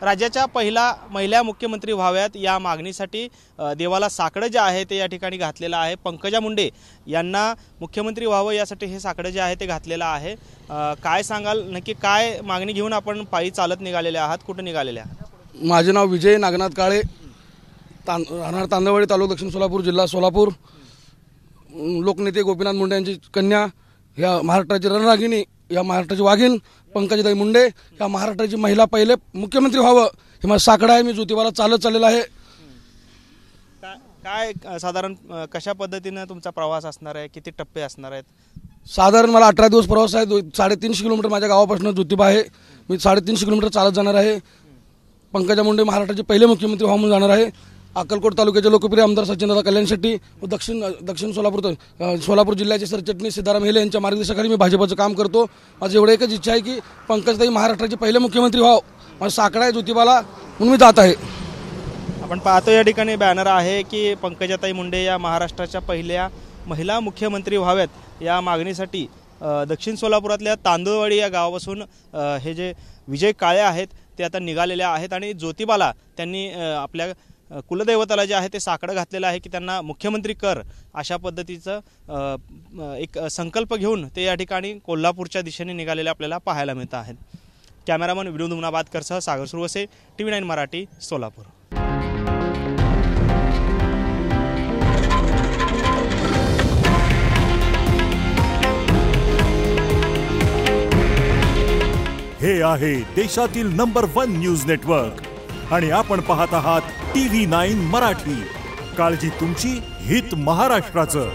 राज्याच्या पहिला महिला मुख्यमंत्री व्हाव्यात या मागणीसाठी देवाला साकडं जे आहे ते या ठिकाणी घातलेलं आहे। पंकजा मुंडे यांना मुख्यमंत्री व्हावं यासाठी हे साकडं जे आहे ते घातलेलं आहे। काय सांगाल, नक्की काय मागणी घेऊन आपण पायी चालत निघालेले आहात, कुठे निघालेले आहात? माझे नाव विजय नागनाथ काळे, राहणार तांदळवाडी, तालुका दक्षिण सोलापूर, जिल्हा सोलापूर। लोकनेते गोपीनाथ मुंडे यांची कन्या, या महाराष्ट्राची रणरागिणी, या महाराष्ट्राची वाघीण पंकजाताई मुंडे, या महाराष्ट्राची महिला पहिले मुख्यमंत्री व्हावं हे माझं साकडं आहे। मी ज्योतिबाला चालत चाललेला आहे। काय साधारण कशा पद्धतीने तुमचा प्रवास असणार आहे, किती टप्पे असणार आहेत? साधारण मला 18 दिवस प्रवास आहे। 350 किलोमीटर माझ्या गावापासून ज्योतिबा आहे। मी 350 किलोमीटर चालत जाणार आहे। पंकजा मुंडे महाराष्ट्राचे पहिले मुख्यमंत्री व्हावून जाणार आहे। अक्कलकोट तालुक्याचे लोकप्रिय आमदार सचिनदादा कल्याण शेट्टी व दक्षिण सोलापूर जिल्ह्याचे सरचिटणीस सिद्धाराम हेले यांच्या मार्गदर्शनाखाली मी भाजपचं काम करतो। माझी एवढी एकच इच्छा आहे की पंकजाताई महाराष्ट्राचे पहिले मुख्यमंत्री व्हावं। माझा साकडा आहे ज्योतिबाला, म्हणून मी जात आहे। आपण पाहतो या ठिकाणी बॅनर आहे की पंकजाताई मुंडे या महाराष्ट्राच्या पहिल्या महिला मुख्यमंत्री व्हाव्यात या मागणीसाठी दक्षिण सोलापुरातल्या तांदूळवाडी या गावापासून हे जे विजय काळे आहेत ते आता निघालेले आहेत आणि ज्योतिबाला त्यांनी आपल्या कुलदैवताला जे आहे ते साकडं घातलेलं आहे की त्यांना मुख्यमंत्री कर, अशा पद्धतीचं एक संकल्प घेऊन ते या ठिकाणी कोल्हापूरच्या दिशेने निघालेले आपल्याला पाहायला मिळत आहेत। कॅमेरामन विनोद उमनाबादकरसह सागर सुरवसे, TV9 मराठी, सोलापूर। हे आहे देशातील नंबर 1 न्यूज नेटवर्क आणि आपण पाहत आहात TV9 मराठी। काळजी तुमची, हित महाराष्ट्राचं।